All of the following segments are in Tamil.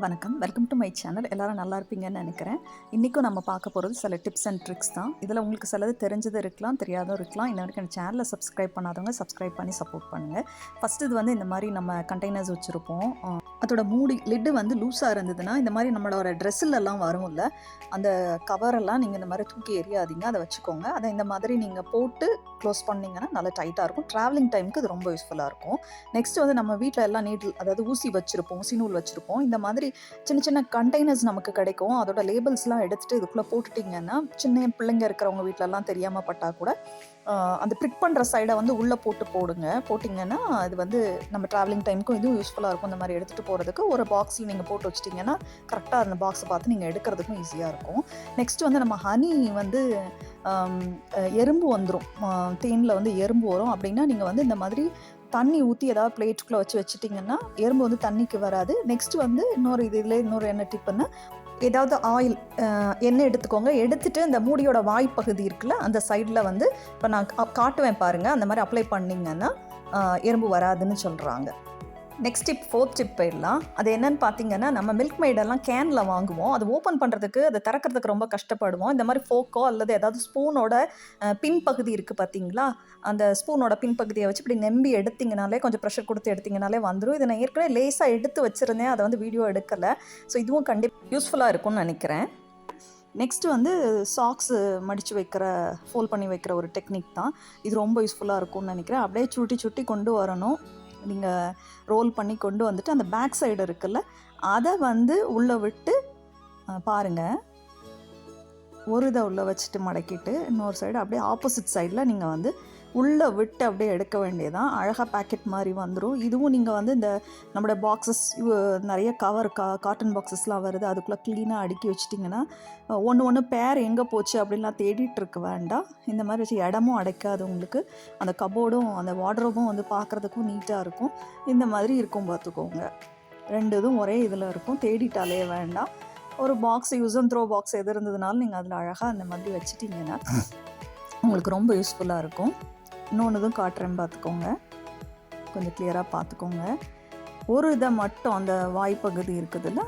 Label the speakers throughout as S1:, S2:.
S1: வணக்கம், வெல்கம் டு மை சேனல். எல்லோரும் நல்லா இருப்பீங்கன்னு நினைக்கிறேன். இன்றைக்கும் நம்ம பார்க்க போகிறது சில டிப்ஸ் அண்ட் ட்ரிக்ஸ் தான். இதில் உங்களுக்கு சிலது தெரிஞ்சது இருக்கலாம், தெரியாதும் இருக்கலாம். இன்ன வரைக்கும் என் சேனலை சப்ஸ்கிரைப் பண்ணாதவங்க சப்ஸ்கிரைப் பண்ணி சப்போர்ட் பண்ணுங்கள். ஃபஸ்ட்டு இது இந்த மாதிரி நம்ம கண்டெய்னர்ஸ் வச்சுருப்போம். அதோட மூடி லிட்டு லூஸாக இருந்ததுன்னா இந்த மாதிரி நம்மளோட ட்ரெஸ்ஸிலெல்லாம் வரும்ல, அந்த கவரெல்லாம் நீங்கள் இந்த மாதிரி தூக்கி எறியாதீங்க, அதை வச்சுக்கோங்க. அதை இந்த மாதிரி நீங்கள் போட்டு க்ளோஸ் பண்ணிங்கன்னா நல்லா டைட்டாக இருக்கும். ட்ராவலிங் டைமுக்கு இது ரொம்ப யூஸ்ஃபுல்லாக இருக்கும். நெக்ஸ்ட்டு நம்ம வீட்டில் எல்லாம் நீடில், அதாவது ஊசி வச்சுருப்போம், ஊசி நூல் வச்சுருப்போம். இந்த மாதிரி சின்ன சின்ன கண்டெய்னர்ஸ் நமக்கு கிடைக்கும். அதோட லேபிள்ஸ்லாம் எடுத்துகிட்டு இதுக்குள்ளே போட்டுட்டிங்கன்னா, சின்ன பிள்ளைங்க இருக்கிறவங்க வீட்டிலலாம் தெரியாமல் பட்டால் கூட அந்த ப்ரிக் பண்ணுற சைடை உள்ளே போட்டிங்கன்னா அது நம்ம ட்ராவலிங் டைமுக்கும் இதுவும் யூஸ்ஃபுல்லாக இருக்கும். இந்த மாதிரி எடுத்துகிட்டு போகிறதுக்கு ஒரு பாக்ஸில் நீங்கள் போட்டு வச்சிட்டிங்கன்னா கரெக்டாக அந்த பாக்ஸை பார்த்து நீங்கள் எடுக்கிறதுக்கும் ஈஸியாக இருக்கும். நெக்ஸ்ட்டு நம்ம ஹனி எறும்பு வந்துடும், தேனில் எறும்பு வரும். அப்படின்னா நீங்கள் இந்த மாதிரி தண்ணி ஊற்றி ஏதாவது பிளேட்டுக்குள்ளே வச்சுட்டிங்கன்னா எறும்பு தண்ணிக்கு வராது. நெக்ஸ்ட்டு இன்னொரு என்ன டிப்புன்னா, ஏதாவது ஆயில் எண்ணெய் எடுத்துக்கோங்க. எடுத்துகிட்டு இந்த மூடியோட வாய்ப்பகுதி இருக்குல்ல, அந்த சைடில் இப்போ நான் காட்டுவேன் பாருங்கள், அந்த மாதிரி அப்ளை பண்ணிங்கன்னா எறும்பு வராதுன்னு சொல்கிறாங்க. நெக்ஸ்ட் டிப், 4th டிப் போயிடலாம். அது என்னென்னு பார்த்தீங்கன்னா, நம்ம மில்க் மெய்டெல்லாம் கேனில் வாங்குவோம். அது ஓப்பன் பண்ணுறதுக்கு, அதை திறக்கிறதுக்கு ரொம்ப கஷ்டப்படுவோம். இந்த மாதிரி ஃபோக்கோ அல்லது ஏதாவது ஸ்பூனோட பின்பகுதி இருக்குது பார்த்தீங்களா, அந்த ஸ்பூனோட பின்பகுதியை வச்சு இப்படி நம்பி எடுத்திங்கனாலே, கொஞ்சம் ப்ரெஷர் கொடுத்து எடுத்திங்கனாலே வந்துடும். இதை நான் ஏற்கனவே லேஸாக எடுத்து வச்சுருந்தேன், அதை வீடியோ எடுக்கலை. ஸோ இதுவும் கண்டிப்பாக யூஸ்ஃபுல்லாக இருக்கும்னு நினைக்கிறேன். நெக்ஸ்ட்டு சாக்ஸு மடித்து ஃபோல்ட் பண்ணி வைக்கிற ஒரு டெக்னிக் தான். இது ரொம்ப யூஸ்ஃபுல்லாக இருக்கும்னு நினைக்கிறேன். அப்படியே சுட்டி கொண்டு வரணும். நீங்கள் ரோல் பண்ணி கொண்டு வந்துட்டு அந்த பேக் சைடு இருக்குல்ல, அதை உள்ளே விட்டு பாருங்கள். ஒரு இதை உள்ளே வச்சுட்டு மடக்கிட்டு இன்னொரு சைடு அப்படியே ஆப்போசிட் சைடில் நீங்கள் உள்ளே விட்டு அப்படியே எடுக்க வேண்டியதான். அழகாக பேக்கெட் மாதிரி வந்துடும். இதுவும் நீங்கள் இந்த நம்மளோட பாக்ஸஸ் நிறைய காட்டன் பாக்ஸஸ்லாம் வருது, அதுக்குள்ளே க்ளீனாக அடுக்கி வச்சிட்டிங்கன்னா ஒன்று பேர் எங்கே போச்சு அப்படின்லாம் தேடிட்டு இருக்க வேண்டாம். இந்த மாதிரி வச்சு இடமும் அடைக்காது உங்களுக்கு. அந்த கபோர்டும் அந்த வார்ட்ரோபும் பார்க்குறதுக்கும் நீட்டாக இருக்கும். இந்த மாதிரி இருக்கும் பார்த்துக்கோங்க. 2 இதுவும் ஒரே இதில் இருக்கும், தேடிட்டாலே வேண்டாம். ஒரு box use and throw box எது இருந்ததுனாலும் நீங்கள் அதில் அழகாக அந்த மாதிரி வச்சுட்டிங்கன்னா உங்களுக்கு ரொம்ப யூஸ்ஃபுல்லாக இருக்கும். இன்னொன்று காட்டுறேன் பார்த்துக்கோங்க, கொஞ்சம் கிளியராக பார்த்துக்கோங்க. ஒரு இதை மட்டும் அந்த வாய்ப்பகுதி இருக்குதுல்ல,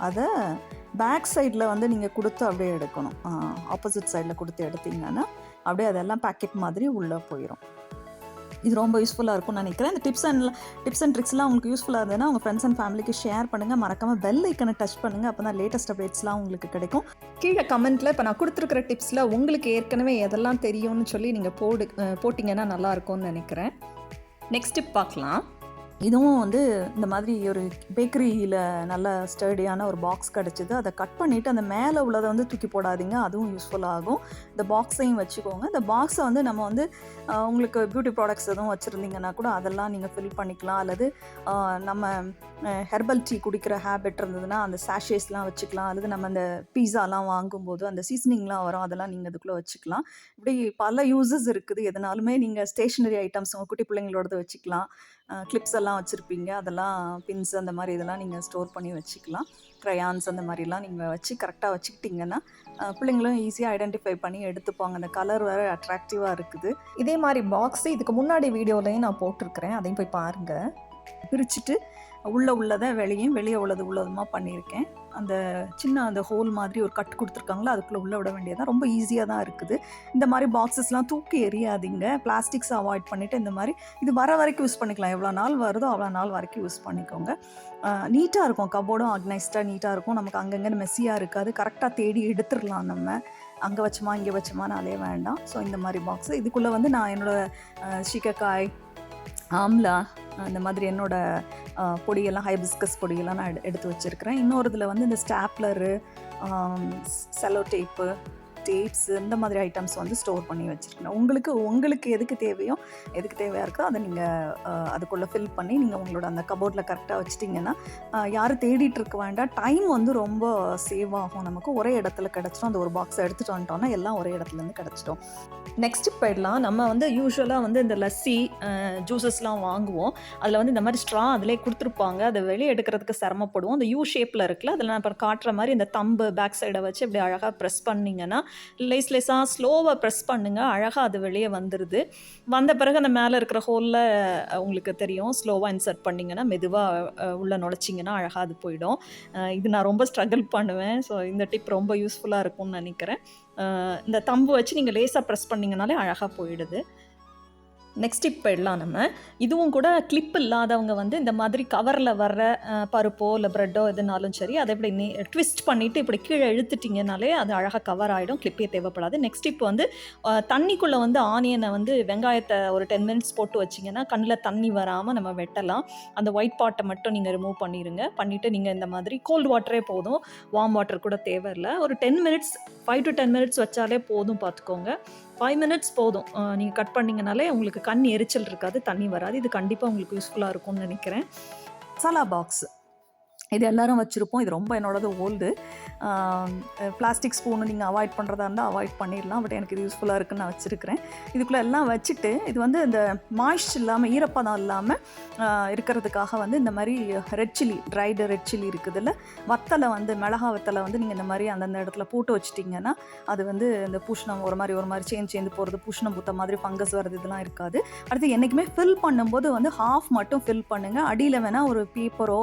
S1: அதை பேக் சைடில் நீங்கள் கொடுத்து அப்படியே எடுக்கணும். ஆப்போசிட் சைடில் கொடுத்து எடுத்திங்கன்னா அப்படியே அதெல்லாம் பேக்கெட் மாதிரி உள்ளே போயிடும். இது ரொம்ப யூஸ்ஃபுல்லாக இருக்கும்னு நினைக்கிறேன். இந்த டிப்ஸ் அண்ட் ட்ரிக்ஸ்லாம் உங்களுக்கு யூஸ்ஃபுல்லாக இருந்ததுன்னா உங்கள் ஃப்ரெண்ட்ஸ் அண்ட் ஃபேமிலிக்கு ஷேர் பண்ணுங்கள். மறக்காமல் பெல் ஐக்கனை டச் பண்ணுங்கள், அப்போ தான் லேட்டஸ்ட் அப்டேட்ஸ்லாம் உங்களுக்கு கிடைக்கும். கீழே கமெண்ட்டில் இப்போ நான் கொடுத்துருக்கிற டிப்ஸில் உங்களுக்கு ஏற்கனவே எதெல்லாம் தெரியும்னு சொல்லி நீங்கள் போட்டிங்கன்னா நல்லாயிருக்கும்னு நினைக்கிறேன். நெக்ஸ்ட் டிப் பார்க்கலாம். இதுவும் இந்த மாதிரி ஒரு பேக்கரியில் நல்ல ஸ்டர்டியான ஒரு பாக்ஸ் கிடச்சிது. அதை கட் பண்ணிவிட்டு அந்த மேலே உள்ளதை தூக்கி போடாதீங்க, அதுவும் யூஸ்ஃபுல்லாகும். இந்த பாக்ஸையும் வச்சுக்கோங்க. இந்த பாக்ஸை நம்ம உங்களுக்கு பியூட்டி ப்ராடக்ட்ஸ் எதுவும் வச்சுருந்தீங்கன்னா கூட அதெல்லாம் நீங்கள் ஃபில் பண்ணிக்கலாம். அல்லது நம்ம ஹெர்பல் டீ குடிக்கிற ஹேபிட் இருந்ததுன்னா அந்த சாஷேஸ்லாம் வச்சுக்கலாம். அல்லது நம்ம அந்த பீஸாலாம் வாங்கும்போது அந்த சீசனிங்லாம் வரும், அதெல்லாம் நீங்கள் இதுக்குள்ளே வச்சுக்கலாம். இப்படி பல யூஸஸ் இருக்குது. எதனாலுமே நீங்கள் ஸ்டேஷ்னரி ஐட்டம்ஸ் உங்கள் குட்டி பிள்ளைங்களோடது வச்சுக்கலாம். கிளிப்ஸ் எல்லாம் வச்சுருப்பீங்க, அதெல்லாம் பின்ஸ் அந்த மாதிரி இதெல்லாம் நீங்கள் ஸ்டோர் பண்ணி வச்சுக்கலாம். க்ரையான்ஸ் அந்த மாதிரிலாம் நீங்கள் வச்சு கரெக்டாக வச்சுக்கிட்டிங்கன்னா பிள்ளைங்களும் ஈஸியாக ஐடென்டிஃபை பண்ணி எடுத்துப்பாங்க. அந்த கலர் வேறு அட்ராக்டிவாக இருக்குது. இதே மாதிரி பாக்ஸு இதுக்கு முன்னாடி வீடியோலையும் நான் போட்டிருக்கிறேன், அதையும் போய் பாருங்கள். பிரிச்சுட்டு உள்ளதை வெளியே உள்ளதுமா பண்ணியிருக்கேன். அந்த சின்ன அந்த ஹோல் மாதிரி ஒரு கட் கொடுத்துருக்காங்களா, அதுக்குள்ளே உள்ள விட வேண்டியதான். ரொம்ப ஈஸியாக தான் இருக்குது. இந்த மாதிரி பாக்ஸஸ்லாம் தூக்கி எறியாதீங்க. பிளாஸ்டிக்ஸ் அவாய்ட் பண்ணிவிட்டு இந்த மாதிரி இது வர வரைக்கும் யூஸ் பண்ணிக்கலாம். எவ்வளோ நாள் வருதோ அவ்வளோ நாள் வரைக்கும் யூஸ் பண்ணிக்கோங்க. நீட்டாக இருக்கும், கபோர்டும் ஆர்கனைஸ்டாக நீட்டாக இருக்கும். நமக்கு அங்கங்கே மெஸ்ஸியாக இருக்காது. கரெக்டாக தேடி எடுத்துடலாம். நம்ம அங்கே வச்சோமா இங்கே வச்சோமானாலே வேண்டாம். ஸோ இந்த மாதிரி பாக்ஸு இதுக்குள்ளே நான் என்னோடய சீக்காய், ஆம்லா, அந்த மாதிரி என்னோடய பொடியெல்லாம், ஹைபிஸ்கஸ் பொடியெல்லாம் நான் எடுத்து வச்சுருக்கிறேன். இன்னொரு இதில் இந்த ஸ்டாப்லரு, செலோ டேப்ஸு, இந்த மாதிரி ஐட்டம்ஸ் ஸ்டோர் பண்ணி வச்சுருக்கேன். உங்களுக்கு எதுக்கு தேவையாக இருக்கோ அதை நீங்கள் அதுக்குள்ளே ஃபில் பண்ணி நீங்கள் உங்களோட அந்த கபோர்டில் கரெக்டாக வச்சுட்டிங்கன்னா யாரும் தேடிட்டு இருக்க வேண்டாம். டைம் ரொம்ப சேவ் ஆகும். நமக்கு ஒரே இடத்துல கிடச்சிடும். அந்த ஒரு பாக்ஸை எடுத்துகிட்டு வந்துட்டோம்னா எல்லாம் ஒரே இடத்துலேருந்து கிடச்சிடும். நெக்ஸ்ட் போயிடலாம். நம்ம யூஸ்வலாக இந்த லஸ்ஸி ஜூஸஸ்லாம் வாங்குவோம். அதில் இந்த மாதிரி ஸ்ட்ரா அதிலே கொடுத்துருப்பாங்க. அதை வெளியே எடுக்கிறதுக்கு சிரமப்படுவோம். அந்த யூ ஷேப்பில் இருக்குல்ல, அதில் நான் இப்போ காட்டுற மாதிரி இந்த தம்பு பேக் சைடை வச்சு இப்படி அழகாக ப்ரெஸ் பண்ணிங்கன்னா லேஸாக ஸ்லோவாக ப்ரெஸ் பண்ணுங்கள், அழகாக அது வெளியே வந்துடுது. வந்த பிறகு அந்த மேலே இருக்கிற ஹோலில் உங்களுக்கு தெரியும், ஸ்லோவாக இன்சர்ட் பண்ணிங்கன்னா மெதுவாக உள்ளே நுழைச்சிங்கன்னா அழகாக அது போயிடும். இது நான் ரொம்ப ஸ்ட்ரகிள் பண்ணுவேன். ஸோ இந்த டிப் ரொம்ப யூஸ்ஃபுல்லாக இருக்கும்னு நினைக்கிறேன். இந்த தம்பு வச்சு நீங்கள் லேஸாக ப்ரெஸ் பண்ணிங்கனாலே அழகாக போயிடுது. நெக்ஸ்ட் டிப் போயிடலாம் நம்ம. இதுவும் கூட கிளிப் இல்லாதவங்க வந்து இந்த மாதிரி கவரில் வர்ற பருப்போ இல்லை ப்ரெட்டோ எதுனாலும் சரி, அதை இப்படி ட்விஸ்ட் பண்ணிவிட்டு இப்படி கீழே இழுத்துட்டிங்கனாலே அது அழகாக கவர் ஆகிடும். கிளிப்பே தேவைப்படாது. நெக்ஸ்ட் டிப் வந்து தண்ணிக்குள்ளே வந்து ஆனியனை வந்து வெங்காயத்தை ஒரு 10 மினிட்ஸ் போட்டு வச்சிங்கன்னா கண்ணில் தண்ணி வராமல் நம்ம வெட்டலாம். அந்த ஒயிட் பாட்டை மட்டும் நீங்கள் ரிமூவ் பண்ணிடுங்க. பண்ணிவிட்டு நீங்கள் இந்த மாதிரி கோல்டு வாட்டரே போதும், வார்ம் வாட்டர் கூட தேவையில்லை. ஒரு 10 மினிட்ஸ் 5 to 10 மினிட்ஸ் வச்சாலே போதும் பார்த்துக்கோங்க. 5 மினிட்ஸ் போதும். நீங்கள் கட் பண்ணிங்கனாலே உங்களுக்கு கண் எரிச்சல் இருக்காது, தண்ணி வராது. இது கண்டிப்பாக உங்களுக்கு யூஸ்ஃபுல்லாக இருக்கும்னு நினைக்கிறேன். மசாலா பாக்ஸ் இது எல்லோரும் வச்சுருப்போம். இது ரொம்ப என்னோடது ஓல்டு. பிளாஸ்டிக் ஸ்பூனு நீங்கள் அவாய்ட் பண்ணுறதா இருந்தால் அவாய்ட் பண்ணிடலாம். பட் எனக்கு இது யூஸ்ஃபுல்லாக இருக்குன்னு நான் வச்சுருக்கிறேன். இதுக்குள்ளே எல்லாம் வச்சுட்டு இது வந்து இந்த மாய்ஸ்ட் இல்லாமல், ஈரப்பதம் இல்லாமல் இருக்கிறதுக்காக வந்து இந்த மாதிரி red chilli, dried red chilli இருக்குதுல்ல, வத்தலை வந்து மிளகா வத்தலை வந்து நீங்கள் இந்த மாதிரி அந்தந்த இடத்துல போட்டு வச்சிட்டிங்கன்னா அது வந்து இந்த பூஷணம் ஒரு மாதிரி சேர்ந்து போகிறது, பூஷணம் பூத்த மாதிரி ஃபங்கஸ் வர்றது இதெல்லாம் இருக்காது. அடுத்து என்றைக்குமே ஃபில் பண்ணும்போது வந்து ஹாஃப் மட்டும் ஃபில் பண்ணுங்கள். அடியில் வேணால் ஒரு பேப்பரோ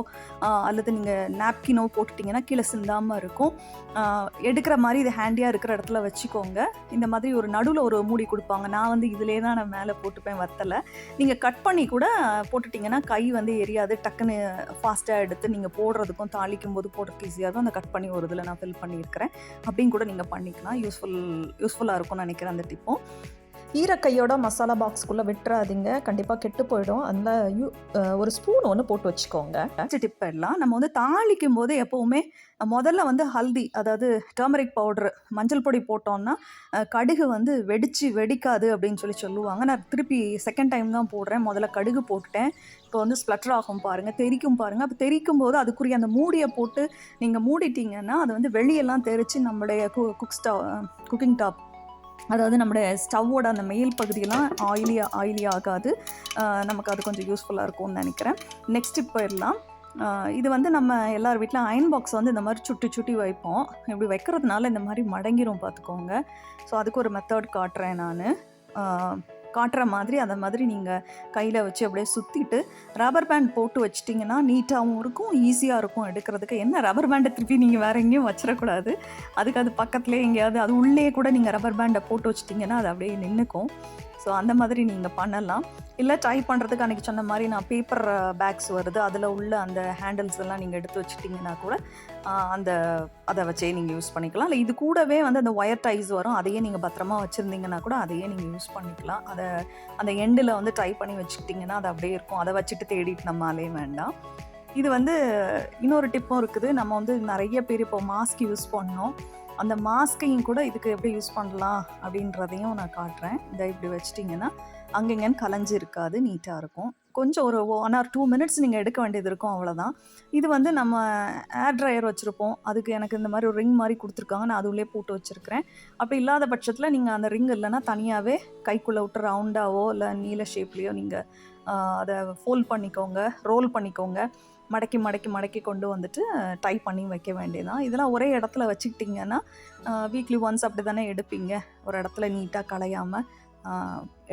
S1: அல்லது நீங்கள் நாப்கினோ போட்டுட்டிங்கன்னா கீழே சிந்தாமல் இருக்கும். எடுக்கிற மாதிரி இது ஹேண்டியாக இருக்கிற இடத்துல வச்சுக்கோங்க. இந்த மாதிரி ஒரு நடுவில் ஒரு மூடி கொடுப்பாங்க. நான் வந்து இதிலே தான் நான் மேலே போட்டுப்பேன் வத்தலை. நீங்கள் கட் பண்ணி கூட போட்டுட்டிங்கன்னா கை வந்து எரியாது. டக்குன்னு ஃபாஸ்ட்டாக எடுத்து நீங்கள் போடுறதுக்கும் தாளிக்கும் போது போடுறதுக்கு ஈஸியாக இருக்கும். அந்த கட் பண்ணி ஒரு இதில் நான் ஃபில் பண்ணியிருக்கிறேன். அப்படின்னு கூட நீங்கள் பண்ணிக்கலாம். யூஸ்ஃபுல்லாக இருக்கும்னு நினைக்கிறேன் அந்த டிப்பும். ஈரக்கையோட மசாலா பாக்ஸ்க்குள்ளே விட்டுறாதீங்க, கண்டிப்பாக கெட்டு போயிடும். அதில் ஒரு ஸ்பூன் ஒன்று போட்டு வச்சுக்கோங்க. டிப் எல்லாம் நம்ம வந்து தாளிக்கும் போது எப்போவுமே முதல்ல வந்து ஹல்தி, அதாவது டர்மரிக் பவுட்ரு, மஞ்சள் பொடி போட்டோம்னா கடுகு வந்து வெடிக்காது அப்படின்னு சொல்லுவாங்க. நான் திருப்பி செகண்ட் டைம் தான் போடுறேன். முதல்ல கடுகு போட்டுட்டேன். இப்போ வந்து ஸ்ப்ளட்டர் ஆகும் பாருங்கள், தெரிக்கும் பாருங்கள். அப்போ தெரிக்கும் போது அதுக்குரிய அந்த மூடியை போட்டு நீங்கள் மூடிட்டிங்கன்னா அது வந்து வெளியெல்லாம் தெரித்து நம்மளுடைய குக்கிங் டாப், அதாவது நம்மளுடைய ஸ்டவ்வோட அந்த மேல் பகுதியெல்லாம் ஆயிலி ஆகாது. நமக்கு அது கொஞ்சம் யூஸ்ஃபுல்லாக இருக்கும்னு நினைக்கிறேன். நெக்ஸ்ட் இப்போ எல்லாம் இது வந்து நம்ம எல்லார் வீட்டில் அயன் பாக்ஸ் வந்து இந்த மாதிரி சுட்டி வைப்போம். இப்படி வைக்கிறதுனால இந்த மாதிரி மடங்கிரும் பார்த்துக்கோங்க. ஸோ அதுக்கு ஒரு மெத்தட் காட்டுறேன் நான். காட்டுற மாதிரி அந்த மாதிரி நீங்கள் கையில் வச்சு அப்படியே சுற்றிட்டு ரப்பர் பேண்ட் போட்டு வச்சிட்டிங்கன்னா நீட்டாகவும் இருக்கும், ஈஸியாக இருக்கும் எடுக்கிறதுக்கு. என்ன ரப்பர் பேண்டை திருப்பி நீங்கள் வேறு எங்கேயும் வச்சிடக்கூடாது. அதுக்கு அது பக்கத்துலேயே எங்கேயாவது அது உள்ளே கூட நீங்கள் ரப்பர் பேண்டை போட்டு வச்சிட்டிங்கன்னா அது அப்படியே நின்றுக்கும். ஸோ அந்த மாதிரி நீங்கள் பண்ணலாம். இல்லை ட்ரை பண்ணுறதுக்கு அன்றைக்கி சொன்ன மாதிரி நான் பேப்பர் பேக்ஸ் வருது, அதில் உள்ள அந்த ஹேண்டில்ஸ் எல்லாம் நீங்கள் எடுத்து வச்சுட்டிங்கன்னா கூட அதை வச்சே நீங்கள் யூஸ் பண்ணிக்கலாம். இல்லை இது கூடவே வந்து அந்த ஒயர் டைஸ் வரும், அதையே நீங்கள் பத்திரமா வச்சுருந்தீங்கன்னா கூட அதையே நீங்கள் யூஸ் பண்ணிக்கலாம். அதை அந்த எண்டில் வந்து ட்ரை பண்ணி வச்சுக்கிட்டிங்கன்னா அது அப்படியே இருக்கும். அதை வச்சுட்டு தேடிட்டு நம்ம அலைய வேண்டாம். இது வந்து இன்னொரு டிப்பும் இருக்குது. நம்ம வந்து நிறைய பேர் இப்போ மாஸ்க் யூஸ் பண்ணோம். அந்த மாஸ்கையும் கூட இதுக்கு எப்படி யூஸ் பண்ணலாம் அப்படின்றதையும் நான் காட்டுறேன். இதை இப்படி வச்சிட்டிங்கன்னா அங்கெங்கன்னு கலைஞ்சி இருக்காது, நீட்டாக இருக்கும். கொஞ்சம் ஒரு 1 or 2 மினிட்ஸ் நீங்கள் எடுக்க வேண்டியது இருக்கும், அவ்வளோதான். இது வந்து நம்ம ஏர் ட்ரையர் வச்சுருப்போம். அதுக்கு எனக்கு இந்த மாதிரி ஒரு ரிங் மாதிரி கொடுத்துருக்காங்க, நான் அது உள்ளே போட்டு வச்சுருக்கிறேன். அப்படி இல்லாத பட்சத்தில் நீங்கள் அந்த ரிங் இல்லைன்னா தனியாகவே கைக்குள்ளே விட்டு ரவுண்டாவோ இல்லை நீல ஷேப்லேயோ நீங்கள் அதை ஃபோல்ட் பண்ணிக்கோங்க, ரோல் பண்ணிக்கோங்க. மடக்கி கொண்டு வந்துட்டு டை பண்ணி வைக்க வேண்டியதான். இதெல்லாம் ஒரே இடத்துல வச்சுக்கிட்டிங்கன்னா வீக்லி ஒன்ஸ் அப்படி தானே எடுப்பீங்க. ஒரு இடத்துல நீட்டாக களையாமல்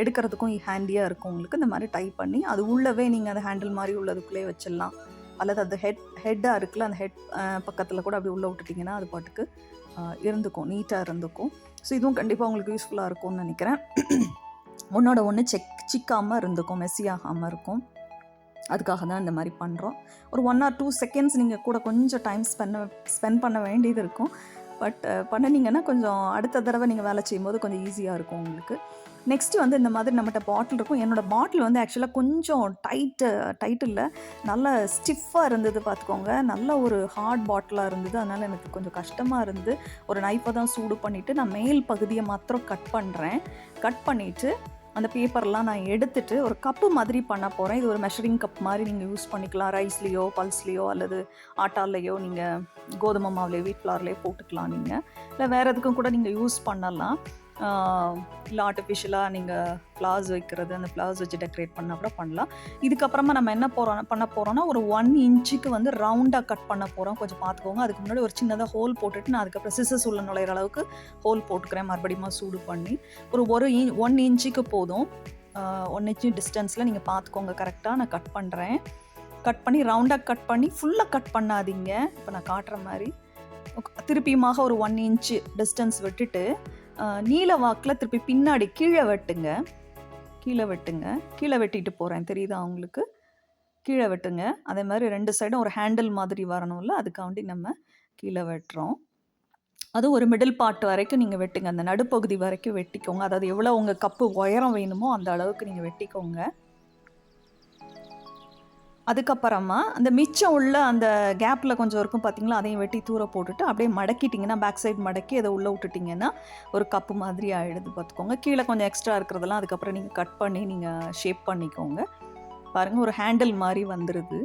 S1: எடுக்கிறதுக்கும் ஹேண்டியாக இருக்கும் உங்களுக்கு. இந்த மாதிரி டை பண்ணி அது உள்ளவே நீங்கள் அந்த ஹேண்டில் மாதிரி உள்ளதுக்குள்ளே வச்சிடலாம். அல்லது அது ஹெட்டாக இருக்குல்ல, அந்த ஹெட் பக்கத்தில் கூட அப்படி உள்ளே விட்டுட்டிங்கன்னா அது பாட்டுக்கு இருந்துக்கும், நீட்டாக இருந்துக்கும். ஸோ இதுவும் கண்டிப்பாக உங்களுக்கு யூஸ்ஃபுல்லாக இருக்கும்னு நினைக்கிறேன். ஒன்றோட ஒன்று சிக்காமல் இருந்துக்கும், மெஸ்ஸியாகாமல் இருக்கும். அதுக்காக தான் இந்த மாதிரி பண்ணுறோம். ஒரு 1 or 2 செகண்ட்ஸ் நீங்கள் கூட கொஞ்சம் டைம் ஸ்பெண்ட் பண்ண வேண்டியது இருக்கும். பட் பண்ணினீங்கன்னா கொஞ்சம் அடுத்த தடவை நீங்கள் வேலை செய்யும்போது கொஞ்சம் ஈஸியாக இருக்கும் உங்களுக்கு. நெக்ஸ்ட்டு வந்து இந்த மாதிரி நம்மகிட்ட பாட்டில் இருக்கும். என்னோடய பாட்டில் வந்து ஆக்சுவலாக கொஞ்சம் டைட் இல்லை, நல்லா ஸ்டிஃபாக இருந்தது பார்த்துக்கோங்க. நல்ல ஒரு ஹார்ட் பாட்டிலாக இருந்தது. அதனால் எனக்கு கொஞ்சம் கஷ்டமாக இருந்து ஒரு நைஃபை தான் சூடு பண்ணிவிட்டு நான் மேல் பகுதியை மாத்திரம் கட் பண்ணிவிட்டு அந்த பேப்பர்லாம் நான் எடுத்துகிட்டு ஒரு கப்பு மாதிரி பண்ண போகிறேன். இது ஒரு மெஷரிங் கப் மாதிரி நீங்கள் யூஸ் பண்ணிக்கலாம். ரைஸ்லேயோ பல்ஸ்லேயோ அல்லது ஆட்டாலேயோ நீங்கள் கோதுமை மாவுலேயோ வீட் ஃப்ளார்லேயோ போட்டுக்கலாம். நீங்கள் இல்லை வேறு எதுக்கும் கூட நீங்கள் யூஸ் பண்ணலாம். இல்லை ஆர்டிஃபிஷியலாக நீங்கள் ஃப்ளவர்ஸ் வைக்கிறது, அந்த ஃப்ளவர்ஸ் வச்சு டெக்கரேட் பண்ணால் கூட பண்ணலாம். இதுக்கப்புறமா நம்ம என்ன பண்ண போகிறோம்னா ஒரு 1 இன்ச்சுக்கு வந்து ரவுண்டாக கட் பண்ண போகிறோம். கொஞ்சம் பார்த்துக்கோங்க. அதுக்கு முன்னாடி ஒரு சின்னதாக ஹோல் போட்டுட்டு நான் அதுக்கப்புறம் சிசர்ஸ் உள்ள நுழையிற அளவுக்கு ஹோல் போட்டுக்கிறேன். மறுபடியும் சூடு பண்ணி ஒரு 1 இன்ச்சுக்கு போதும். 1 இன்ச்சு டிஸ்டன்ஸில் நீங்கள் பார்த்துக்கோங்க. கரெக்டாக நான் கட் பண்ணுறேன். கட் பண்ணி ரவுண்டாக கட் பண்ணி ஃபுல்லாக கட் பண்ணாதீங்க. இப்போ நான் காட்டுற மாதிரி திருப்பியுமாக ஒரு 1 இன்ச்சு டிஸ்டன்ஸ் விட்டுட்டு நீல வாக்கில் திருப்பி பின்னாடி கீழே வெட்டுங்க. கீழே வெட்டிட்டு போகிறேன். தெரியுதா உங்களுக்கு? கீழே வெட்டுங்க. அதே மாதிரி 2 சைடும் ஒரு ஹேண்டில் மாதிரி வரணும்ல, அதுக்காண்டி நம்ம கீழே வெட்டுறோம். அதுவும் ஒரு மிடில் பார்ட் வரைக்கும் நீங்கள் வெட்டுங்க. அந்த நடுப்பகுதி வரைக்கும் வெட்டிக்கோங்க. அதாவது எவ்வளோ உங்கள் கப்பு உயரம் வேணுமோ அந்த அளவுக்கு நீங்கள் வெட்டிக்கோங்க. அதுக்கப்புறமா அந்த மிச்சம் உள்ள அந்த கேப்பில் கொஞ்சம் இருக்கும் பார்த்தீங்களா, அதையும் வெட்டி தூர போட்டுட்டு அப்படியே மடக்கிட்டிங்கன்னா, பேக் சைடு மடக்கி அதை உள்ளே விட்டுட்டிங்கன்னா ஒரு கப்பு மாதிரி ஆகிடுது பார்த்துக்கோங்க. கீழே கொஞ்சம் எக்ஸ்ட்ரா இருக்கிறதெல்லாம் அதுக்கப்புறம் நீங்கள் கட் பண்ணி நீங்கள் ஷேப் பண்ணிக்கோங்க. பாருங்கள், ஒரு ஹேண்டில் மாதிரி வந்துடுது.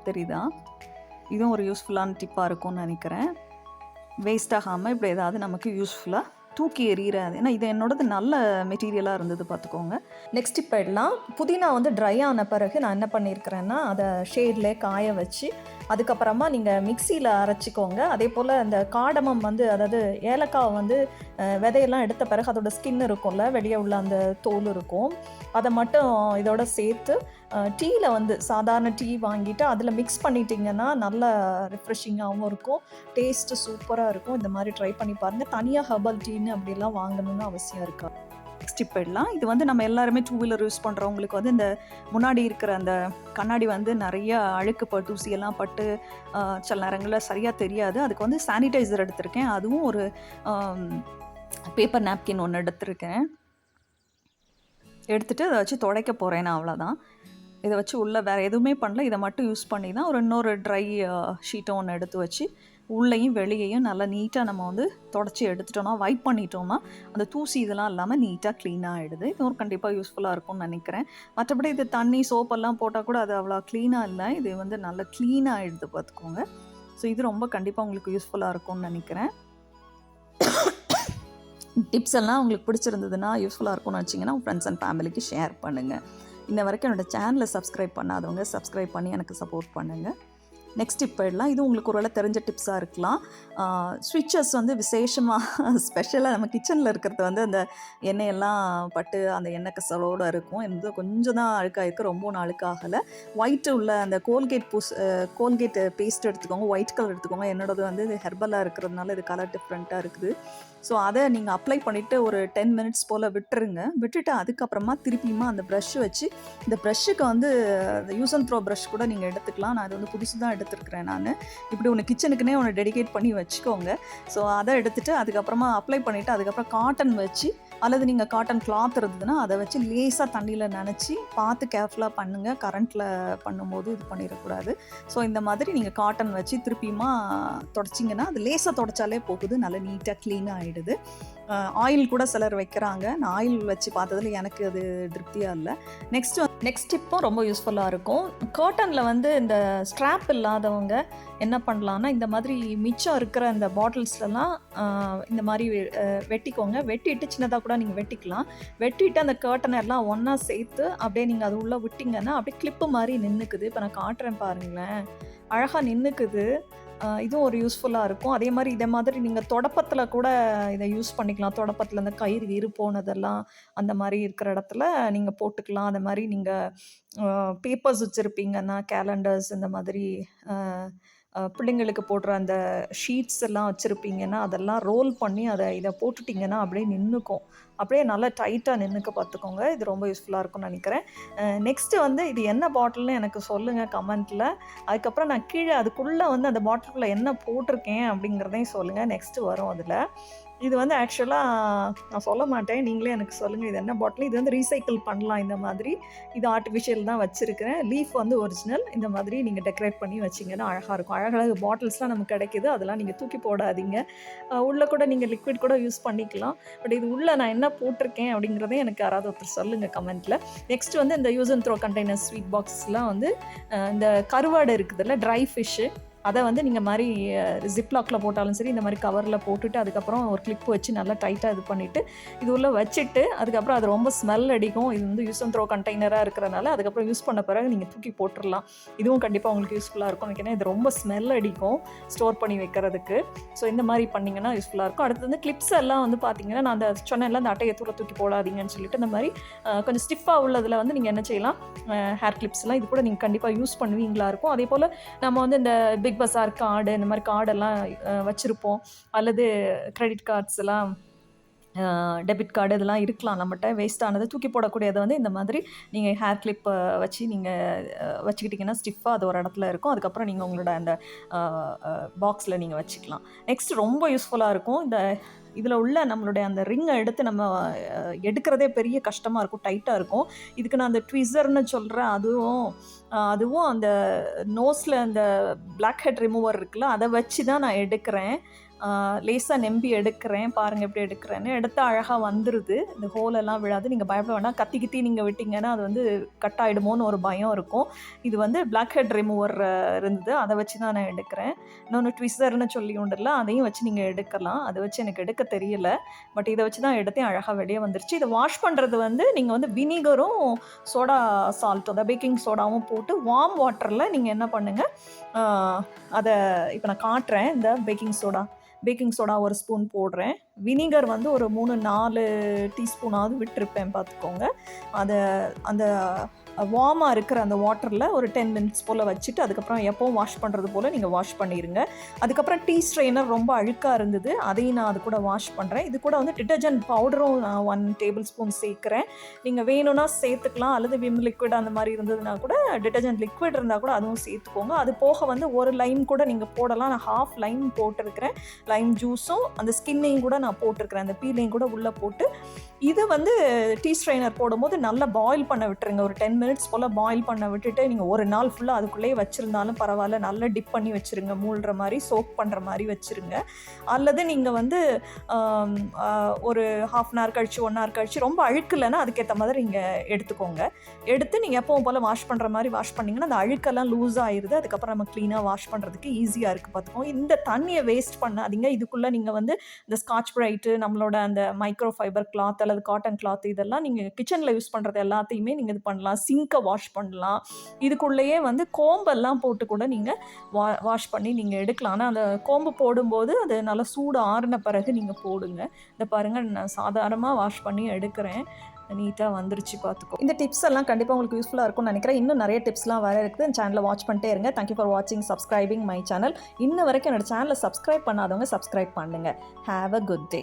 S1: தெரியுதா? இதுவும் ஒரு யூஸ்ஃபுல்லான டிப்பாக இருக்கும்னு நினைக்கிறேன். வேஸ்ட் ஆகாமல் இப்படி ஏதாவது நமக்கு யூஸ்ஃபுல்லாக தூக்கி எறிகிறாது. ஏன்னா இது என்னோடது நல்ல மெட்டீரியலாக இருந்தது பார்த்துக்கோங்க. நெக்ஸ்ட் இப்போ எல்லாம் புதினா வந்து ட்ரை ஆன பிறகு நான் என்ன பண்ணியிருக்கிறேன்னா அதை ஷேடில் காய வச்சு அதுக்கப்புறமா நீங்கள் மிக்சியில் அரைச்சிக்கோங்க. அதே போல் அந்த காடமம் வந்து அதாவது ஏலக்காய் வந்து விதையெல்லாம் எடுத்த பிறகு அதோட ஸ்கின் இருக்கும்ல, வெளியே உள்ள அந்த தோல் இருக்கும், அதை மட்டும் இதோட சேர்த்து டீயில் வந்து சாதாரண டீ வாங்கிட்டு அதில் மிக்ஸ் பண்ணிட்டீங்கன்னா நல்ல ரிஃப்ரெஷிங்காகவும் இருக்கும், டேஸ்ட்டு சூப்பராக இருக்கும். இந்த மாதிரி ட்ரை பண்ணி பாருங்கள். தனியாக ஹெர்பல் டீன்னு அப்படிலாம் வாங்கணும்னு அவசியம் இருக்காது. நெக்ஸ்ட் இப்போ எல்லாம் இது வந்து நம்ம எல்லாருமே 2 வீலர் யூஸ் பண்ணுறவங்களுக்கு வந்து இந்த முன்னாடி இருக்கிற அந்த கண்ணாடி வந்து நிறைய அழுக்கு தூசியெல்லாம் பட்டு சில நேரங்களில் சரியாக தெரியாது. அதுக்கு வந்து சானிடைசர் எடுத்திருக்கேன். அதுவும் ஒரு பேப்பர் நாப்கின் ஒன்று எடுத்திருக்கேன். எடுத்துகிட்டு அதை வச்சு துடைக்க போகிறேன் நான். அவ்வளோதான். இதை வச்சு உள்ளே வேறு எதுவுமே பண்ணல. இதை மட்டும் யூஸ் பண்ணி தான் இன்னொரு ட்ரை ஷீட்டை ஒன்று எடுத்து வச்சு உள்ளேயும் வெளியையும் நல்லா நீட்டாக நம்ம வந்து தொடச்சி எடுத்துட்டோம்னா, வைப் பண்ணிட்டோம்னா அந்த தூசி இதெல்லாம் இல்லாமல் நீட்டாக க்ளீனாக ஆகிடுது. இது ஒரு கண்டிப்பாக யூஸ்ஃபுல்லாக இருக்கும்னு நினைக்கிறேன். மற்றபடி இது தண்ணி சோப்பெல்லாம் போட்டால் கூட அது அவ்வளோ க்ளீனாக இல்லை. இது வந்து நல்லா க்ளீனாக ஆகிடுது பார்த்துக்கோங்க. ஸோ இது ரொம்ப கண்டிப்பாக உங்களுக்கு யூஸ்ஃபுல்லாக இருக்கும்னு நினைக்கிறேன். டிப்ஸ் எல்லாம் உங்களுக்கு பிடிச்சிருந்ததுன்னா, யூஸ்ஃபுல்லாக இருக்கும்னு வச்சிங்கன்னா உங்கள் ஃப்ரெண்ட்ஸ் அண்ட் ஃபேமிலிக்கு ஷேர் பண்ணுங்கள். இன்ன வரைக்கும் என்னோடய சேனலை சப்ஸ்கிரைப் பண்ணாதவங்க சப்ஸ்கிரைப் பண்ணி எனக்கு சப்போர்ட் பண்ணுங்கள். நெக்ஸ்ட் இப்போ எல்லாம் இது உங்களுக்கு ஒரு தெரிஞ்ச டிப்ஸாக இருக்கலாம். ஸ்விட்சஸ் வந்து விசேஷமாக ஸ்பெஷலாக நம்ம கிச்சனில் இருக்கிறது வந்து அந்த எண்ணெயெல்லாம் பட்டு அந்த எண்ணெய் கசலோடு இருக்கும். இது கொஞ்சம் தான் அழுக்காயிருக்கு, ரொம்ப அழுக்காகலை. ஒயிட்டு உள்ள அந்த கோல்கேட் பேஸ்ட் எடுத்துக்கோங்க, ஒயிட் கலர் எடுத்துக்கோங்க. என்னோடது வந்து இது ஹெர்பலாக இருக்கிறதுனால இது கலர் டிஃப்ரெண்ட்டாக இருக்குது. ஸோ அதை நீங்கள் அப்ளை பண்ணிவிட்டு ஒரு 10 மினிட்ஸ் போல் விட்டுருங்க. விட்டுட்டு அதுக்கப்புறமா திருப்பியுமா அந்த ப்ரஷ் வச்சு, இந்த ப்ரஷ்ஷுக்கு வந்து யூஸ் அண்ட் த்ரோ ப்ரஷ் கூட நீங்கள் எடுத்துக்கலாம். நான் அது வந்து புதுசு தான் எடுத்துருக்கிறேன். நான் இப்படி ஒன்று கிச்சனுக்குனே ஒன்று டெடிகேட் பண்ணி வச்சுக்கோங்க. ஸோ அதை எடுத்துகிட்டு அதுக்கப்புறமா அப்ளை பண்ணிவிட்டு அதுக்கப்புறம் காட்டன் வச்சு, அல்லது நீங்கள் காட்டன் கிளாத் இருந்ததுன்னா அதை வச்சு லேசாக தண்ணியில் நனைச்சி பார்த்து கேர்ஃபுல்லாக பண்ணுங்கள். கரண்ட்டில் பண்ணும்போது இது பண்ணிடக்கூடாது. ஸோ இந்த மாதிரி நீங்கள் காட்டன் வச்சு திருப்பியுமா தொடச்சிங்கன்னா அது லேசாக தொடச்சாலே போகுது, நல்லா நீட்டாக க்ளீனாக ஆகிடுது. ஆயில் கூட சிலர் வைக்கிறாங்க. நான் ஆயில் வச்சு பார்த்ததில் எனக்கு அது திருப்தியாக இல்லை. நெக்ஸ்ட் டிப்பும் ரொம்ப யூஸ்ஃபுல்லாக இருக்கும். காட்டனில் வந்து இந்த ஸ்ட்ராப் இல்லாதவங்க என்ன பண்ணலான்னா, இந்த மாதிரி மிச்சம் இருக்கிற இந்த பாட்டில்ஸ்லாம் இந்த மாதிரி வெட்டிக்கோங்க. வெட்டிட்டு சின்னதாக கூட நீங்கள் வெட்டிக்கலாம். வெட்டிட்டு அந்த கர்ட்டனை எல்லாம் ஒன்றா சேர்த்து அப்படியே நீங்கள் அது உள்ளே விட்டிங்கன்னா அப்படியே கிளிப்பு மாதிரி நின்றுக்குது. இப்போ நான் காட்டுறேன் பாருங்களேன், அழகாக நின்றுக்குது. இதுவும் ஒரு யூஸ்ஃபுல்லாக இருக்கும். அதே மாதிரி இதே மாதிரி நீங்கள் தொடப்பத்தில் கூட இதை யூஸ் பண்ணிக்கலாம். தொடப்பத்தில் இந்த கயிறு போனதெல்லாம் அந்த மாதிரி இருக்கிற இடத்துல நீங்கள் போட்டுக்கலாம். அந்த மாதிரி நீங்கள் பேப்பர்ஸ் வச்சுருப்பீங்கன்னா, கேலண்டர்ஸ் இந்த மாதிரி பிள்ளைங்களுக்கு போடுற அந்த ஷீட்ஸ் எல்லாம் வச்சுருப்பீங்கன்னா, அதெல்லாம் ரோல் பண்ணி இதை போட்டுட்டிங்கன்னா அப்படியே நின்றுக்கும். அப்படியே நல்லா டைட்டாக நின்றுக்க பார்த்துக்கோங்க. இது ரொம்ப யூஸ்ஃபுல்லாக இருக்கும்னு நினைக்கிறேன். நெக்ஸ்ட்டு வந்து இது என்ன பாட்டில்னு எனக்கு சொல்லுங்கள் கமெண்ட்டில். அதுக்கப்புறம் நான் கீழே அதுக்குள்ளே வந்து அந்த பாட்டிலுக்குள்ளே என்ன போட்டிருக்கேன் அப்படிங்கிறதையும் சொல்லுங்கள். நெக்ஸ்ட்டு வரும் அதில். இது வந்து ஆக்சுவலாக நான் சொல்ல மாட்டேன், நீங்களே எனக்கு சொல்லுங்கள் இது என்ன பாட்டில். இது வந்து ரீசைக்கிள் பண்ணலாம். இந்த மாதிரி இது ஆர்டிஃபிஷியல் தான் வச்சுருக்கிறேன். லீஃப் வந்து ஒரிஜினல். இந்த மாதிரி நீங்கள் டெக்கரேட் பண்ணி வச்சிங்கன்னா அழகாக இருக்கும். அழகழகு பாட்டில்ஸ்லாம் நமக்கு கிடைக்கிது. அதெல்லாம் நீங்கள் தூக்கி போடாதீங்க. உள்ளே கூட நீங்கள் லிக்விட் கூட யூஸ் பண்ணிக்கலாம். பட் இது உள்ளே நான் என்ன போட்டிருக்கேன் அப்படிங்கிறதே எனக்கு யாராவது ஒருத்தர் சொல்லுங்கள் கமெண்ட்டில். நெக்ஸ்ட் வந்து இந்த use and throw container sweet பாக்ஸ்லாம் வந்து இந்த கருவாடு இருக்குதுல்ல, ட்ரை ஃபிஷ்ஷு, அதை வந்து நீங்கள் மாதிரி ஜிப்லாக்கில் போட்டாலும் சரி, இந்த மாதிரி கவரில் போட்டுட்டு அதுக்கப்புறம் ஒரு கிளிப் வச்சு நல்லா டைட்டாக இது பண்ணிவிட்டு இது உள்ளே வச்சுட்டு அதுக்கப்புறம் அது ரொம்ப ஸ்மெல் அடிக்கும். இது வந்து யூஸ் அண்ட் த்ரோ கண்டெய்னராக இருக்கிறனால அதுக்கப்புறம் யூஸ் பண்ண பிறகு நீங்கள் தூக்கி போட்டுடலாம். இதுவும் கண்டிப்பாக உங்களுக்கு யூஸ்ஃபுல்லாக இருக்கும். ஏன்னா இது ரொம்ப ஸ்மெல் அடிக்கும் ஸ்டோர் பண்ணி வைக்கிறதுக்கு. ஸோ இந்த மாதிரி பண்ணிங்கன்னா யூஸ்ஃபுல்லாக இருக்கும். அடுத்து வந்து கிளிப்ஸ் எல்லாம் வந்து பார்த்தீங்கன்னா, நான் அந்த சொன்னேன்ல அந்த அட்டையை தூக்கி போடாதீங்கன்னு சொல்லிட்டு, இந்த மாதிரி கொஞ்சம் ஸ்டிஃபாக உள்ளதில் வந்து நீங்கள் என்ன செய்யலாம், ஹேர் கிளிப்ஸ்லாம் இது கூட நீங்கள் கண்டிப்பாக யூஸ் பண்ணுவீங்களா இருக்கும். அதே போல் நம்ம வந்து இந்த பிக் பஸார் கார்டு இந்த மாதிரி கார்டெல்லாம் வச்சுருப்போம், அல்லது கிரெடிட் கார்ட்ஸ் எல்லாம் டெபிட் கார்டு இதெல்லாம் இருக்கலாம் நம்மகிட்ட. வேஸ்ட் ஆனது தூக்கி போடக்கூடியதை வந்து இந்த மாதிரி நீங்கள் ஹேர் கிளிப்பை வச்சு நீங்கள் வச்சுக்கிட்டிங்கன்னா ஸ்டிஃபாக அது ஒரு இடத்துல இருக்கும். அதுக்கப்புறம் நீங்கள் உங்களோட அந்த பாக்ஸில் நீங்கள் வச்சுக்கலாம். நெக்ஸ்ட் ரொம்ப யூஸ்ஃபுல்லாக இருக்கும். இதில் உள்ள நம்மளுடைய அந்த ரிங்கை எடுத்து நம்ம எடுக்கிறதே பெரிய கஷ்டமாக இருக்கும், டைட்டாக இருக்கும். இதுக்கு நான் அந்த ட்விஸர்னு சொல்கிறேன், அதுவும் அந்த நோஸில் அந்த பிளாக் ஹெட் ரிமூவர் இருக்குல்ல, அதை வச்சு தான் நான் எடுக்கிறேன். லேசாக நம்பி எடுக்கிறேன். பாருங்கள் எப்படி எடுக்கிறேன்னு. எடுத்தால் அழகாக வந்துடுது, இந்த ஹோலெல்லாம் விழாது. நீங்கள் பயப்பட வேண்டாம். கத்தி நீங்கள் விட்டிங்கன்னா அது வந்து கட் ஆகிடுமோன்னு ஒரு பயம் இருக்கும். இது வந்து பிளாக் ஹெட் ரிமூவர் இருந்தது, அதை வச்சு தான் நான் எடுக்கிறேன். இன்னொன்று ட்விஸர்னு சொல்லி உண்டுல, அதையும் வச்சு நீங்கள் எடுக்கலாம். அதை வச்சு எனக்கு எடுக்க தெரியல, பட் இதை வச்சு தான் எடுத்தேன். அழகாக வெளியே வந்துருச்சு. இதை வாஷ் பண்ணுறது வந்து நீங்கள் வந்து வினிகரும் சோடா சால்ட்டும், அந்த பேக்கிங் சோடாவும் போட்டு வார்ம் வாட்டரில் நீங்கள் என்ன பண்ணுங்கள், அதை இப்போ நான் காட்டுறேன். இந்த பேக்கிங் சோடா ஒரு ஸ்பூன் போடுறேன். வினிகர் வந்து ஒரு 3-4 டீஸ்பூனாவது விட்டுருப்பேன் பார்த்துக்கோங்க. அதை அந்த வார்மாக இருக்கிற அந்த வாட்டரில் ஒரு 10 மினிட்ஸ் போல் வச்சுட்டு அதுக்கப்புறம் எப்போவும் வாஷ் பண்ணுறது போல் நீங்கள் வாஷ் பண்ணிடுங்க. அதுக்கப்புறம் டீ ஸ்ட்ரெயினர் ரொம்ப அழுக்காக இருந்தது, அதையும் நான் அது கூட வாஷ் பண்ணுறேன். இது கூட வந்து டிட்டர்ஜென்ட் பவுடரும் நான் 1 டேபிள் ஸ்பூன் சேர்க்குறேன். நீங்கள் வேணும்னா சேர்த்துக்கலாம், அல்லது விம் லிக்விட் அந்த மாதிரி இருந்ததுன்னா கூட, டிட்டர்ஜென்ட் லிக்விட் இருந்தால் கூட அதுவும் சேர்த்துக்கோங்க. அது போக வந்து ஒரு லைம் கூட நீங்கள் போடலாம். நான் ஹாஃப் லைம் போட்டிருக்கிறேன். லைம் ஜூஸும் அந்த ஸ்கின்னையும் கூட நான் போட்டிருக்கிறேன், அந்த பீலையும் கூட உள்ளே போட்டு. இது வந்து டீ ஸ்ட்ரெயினர் போடும்போது நல்லா பாயில் பண்ண விட்டுருங்க. ஒரு 10 மினிட்ஸ் போல் பாயில் பண்ண விட்டுட்டு நீங்கள் ஒரு நாள் ஃபுல்லாக அதுக்குள்ளேயே வச்சுருந்தாலும் பரவாயில்ல, நல்லா டிப் பண்ணி வச்சுருங்க, மூழ்கிற மாதிரி சோக் பண்ணுற மாதிரி வச்சுருங்க. அல்லது நீங்கள் வந்து ஒரு ½ அன் ஹவர் கழிச்சு 1 ஹவர் கழிச்சு ரொம்ப அழுக்கு இல்லைன்னா அதுக்கேற்ற மாதிரி நீங்கள் எடுத்துக்கோங்க. எடுத்து நீங்கள் எப்பவும் போல் வாஷ் பண்ணுற மாதிரி வாஷ் பண்ணிங்கன்னா அந்த அழுக்கெல்லாம் லூஸ் ஆயிடுது. அதுக்கப்புறம் நம்ம க்ளீனாக வாஷ் பண்ணுறதுக்கு ஈஸியாக இருக்குது பார்த்துக்கோங்க. இந்த தண்ணியை வேஸ்ட் பண்ணாதீங்க. இதுக்குள்ளே நீங்கள் வந்து இந்த ஸ்காட்ச் பிரைட்டு, நம்மளோட அந்த மைக்ரோ ஃபைபர் கிளாத் அல்லது காட்டன் கிளாத், இதெல்லாம் நீங்கள் கிச்சனில் யூஸ் பண்ணுறது எல்லாத்தையுமே நீங்கள் இது பண்ணலாம். சிங்கை வாஷ் பண்ணலாம். இதுக்குள்ளேயே வந்து கோம்பெல்லாம் போட்டு கூட நீங்கள் வாஷ் பண்ணி நீங்கள் எடுக்கலாம். ஆனால் அந்த கோம்பு போடும்போது அது நல்லா சூடு ஆறின பிறகு நீங்கள் போடுங்க. இதை பாருங்கள், நான் சாதாரணமாக வாஷ் பண்ணி எடுக்கிறேன். நீட்டாக வந்துருச்சு பார்த்துக்கோ. இந்த டிப்ஸ் எல்லாம் கண்டிப்பாக உங்களுக்கு யூஸ்ஃபுல்லாக இருக்கும்னு நினைக்கிறேன். இன்னும் நிறைய டிப்ஸ்லாம் வேறு இருக்குது. இந்த சேனலை வாட்ச் பண்ணிட்டே இருங்க. தேங்க்யூ ஃபார் வாட்சிங், சப்ஸ்கிரைபிங் மை சேனல். இன்ன வரைக்கும் என்னோட சேனலை சப்ஸ்கிரைப் பண்ணாதவங்க சப்ஸ்கிரைப் பண்ணுங்கள். Have a good day.